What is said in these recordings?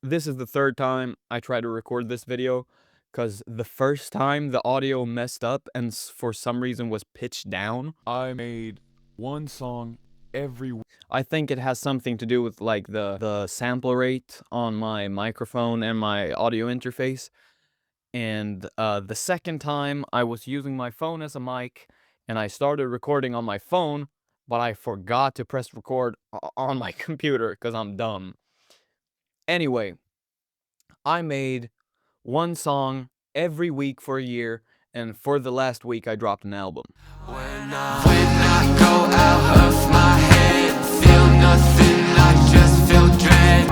This is the third time I try to record this video, because the first time the audio messed up and for some reason was pitched down. I made one song every week. I think it has something to do with like the sample rate on my microphone and my audio interface. And the second time I was using my phone as a mic and I started recording on my phone, but I forgot to press record on my computer because I'm dumb. Anyway, I made one song every week for a year, and for the last week I dropped an album. When I go out of my head, feel nothing, I just feel dread.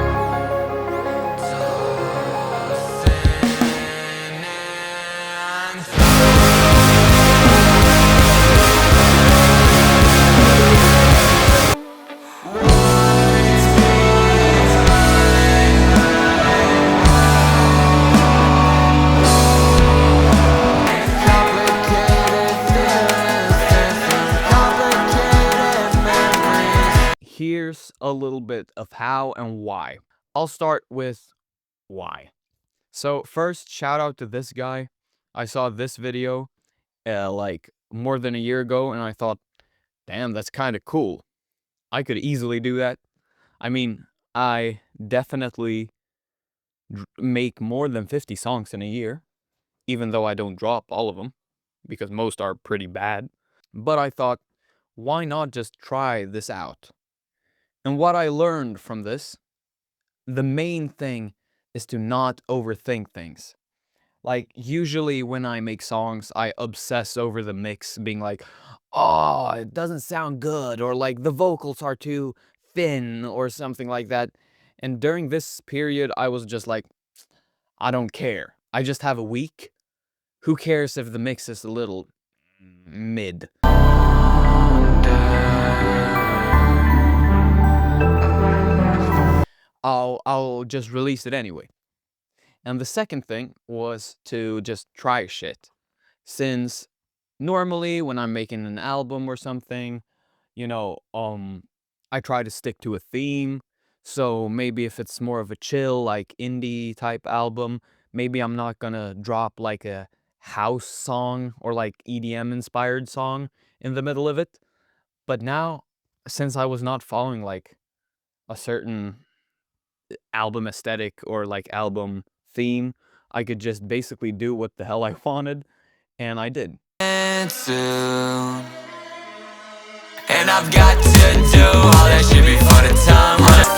Here's a little bit of how and why. I'll start with why. So first, shout out to this guy. I saw this video like more than a year ago, and I thought, damn, that's kind of cool. I could easily do that. I mean, I definitely make more than 50 songs in a year, even though I don't drop all of them, because most are pretty bad. But I thought, why not just try this out? And what I learned from this, the main thing is to not overthink things. Like, usually when I make songs, I obsess over the mix, being like, oh, it doesn't sound good, or like the vocals are too thin, or something like that. And during this period, I was just like, I don't care. I just have a week. Who cares if the mix is a little mid? I'll just release it anyway. And the second thing was to just try shit. Since normally when I'm making an album or something, you know, I try to stick to a theme. So maybe if it's more of a chill, like indie type album, maybe I'm not gonna drop like a house song or like EDM inspired song in the middle of it. But now, since I was not following like a certain album aesthetic or like album theme, I could just basically do what the hell I wanted, and I did. Soon. And I've got to do all that shit before the time runs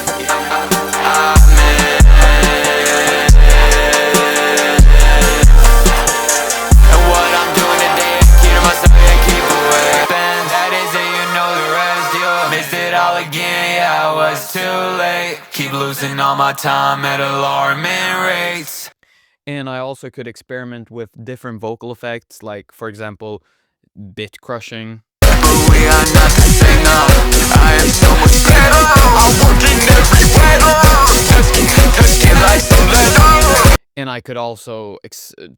And what I'm doing today, keep to myself and keep away. That is it, you know the rest, you missed it all again, yeah, I was too late. Keep losing all my time at alarming rates. And I also could experiment with different vocal effects, like, for example, bit crushing. We are not the same now. I am so much better. I'm working everywhere. Just get like so better. And I could also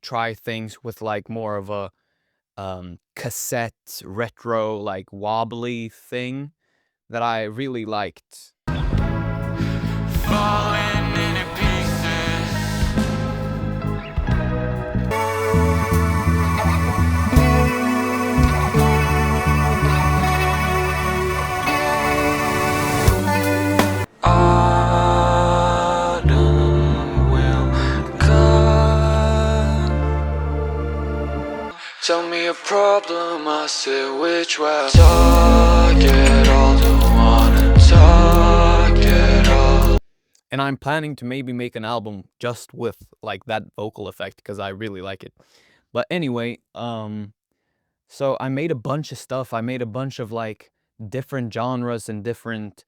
try things with like more of a cassette retro, like wobbly thing that I really liked. Falling into pieces. Autumn will come. Tell me a problem, I say which way. Talk it all, don't wanna talk it all. And I'm planning to maybe make an album just with like that vocal effect because I really like it. But anyway, so I made a bunch of stuff. I made a bunch of like different genres and different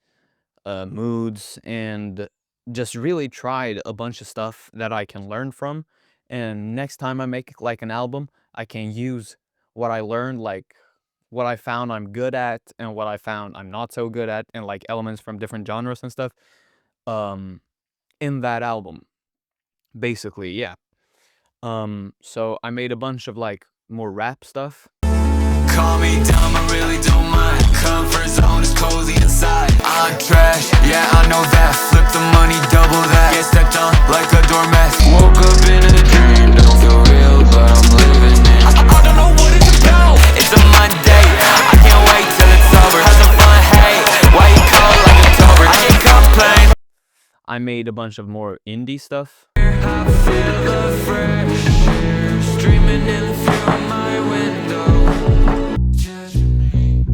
moods, and just really tried a bunch of stuff that I can learn from. And next time I make like an album, I can use what I learned, like what I found I'm good at and what I found I'm not so good at, and like elements from different genres and stuff in that album, basically. Yeah. So I made a bunch of like more rap stuff. call me dumb, I really don't mind. Comfort zone is cozy inside. I'm trash, yeah, I know that. Flip the money, double that. Get stepped on like a doormat. Woke up in a dream, don't feel real, but I'm living it. I don't know what it's about. It's a Monday, I can't wait till it's over. Have some fun, hey, why you cold like October? I can't complain. I made a bunch of more indie stuff. I feel the fresh air streaming in through my window. Just me,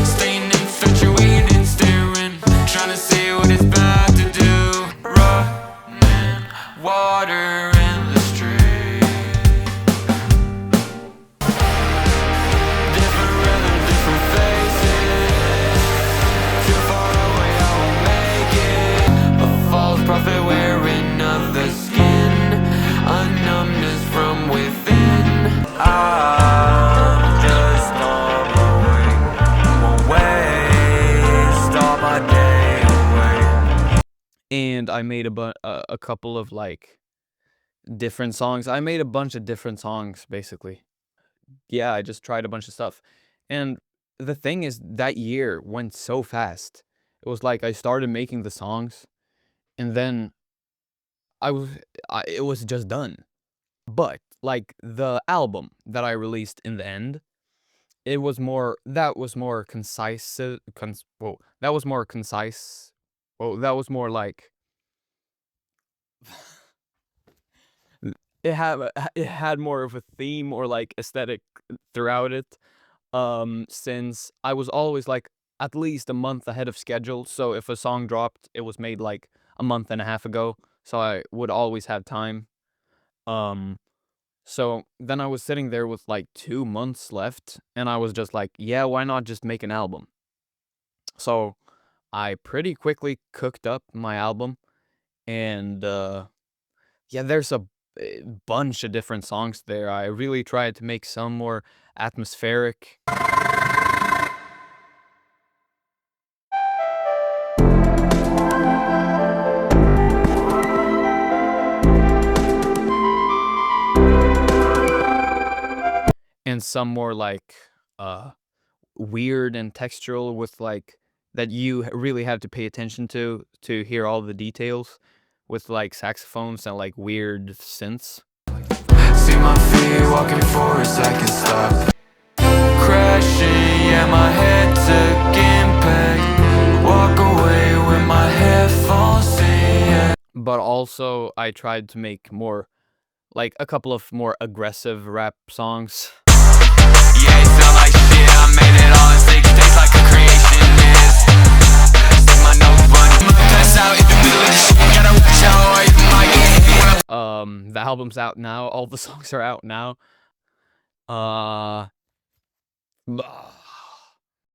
staying infatuated, staring, trying to see what it's about to do. Running water in the street. Different rhythm, different faces. Too far away, I won't make it. A false prophet wearing other skin. A numbness from within. I'm just on my way. Start my day away. And I made a couple of like different songs. I made a bunch of different songs basically. Yeah, I just tried a bunch of stuff. And the thing is that year went so fast. It was like I started making the songs and then it was just done. But like the album that I released in the end, that was more concise. That was more concise. That was more like it had more of a theme or like aesthetic throughout it. Since I was always like at least a month ahead of schedule, so if a song dropped, it was made like a month and a half ago, so I would always have time. Um, so then I was sitting there with like 2 months left, and I was just like, yeah, why not just make an album? So I pretty quickly cooked up my album, and yeah, there's a bunch of different songs there. I really tried to make some more atmospheric. And some more like weird and textural with like that you really have to pay attention to hear all the details with like saxophones and like weird synths. See my feet walking for a second stop. Crashing, yeah, my head took impact. Walk away with my headphones in. But also I tried to make more like a couple of more aggressive rap songs. Yeah, it sound like shit. I made it all in 6 days like a creationist. Stick my nose bunny. Pass out in the middle of the shit. Gotta watch out or you might get hit when The album's out now. All the songs are out now.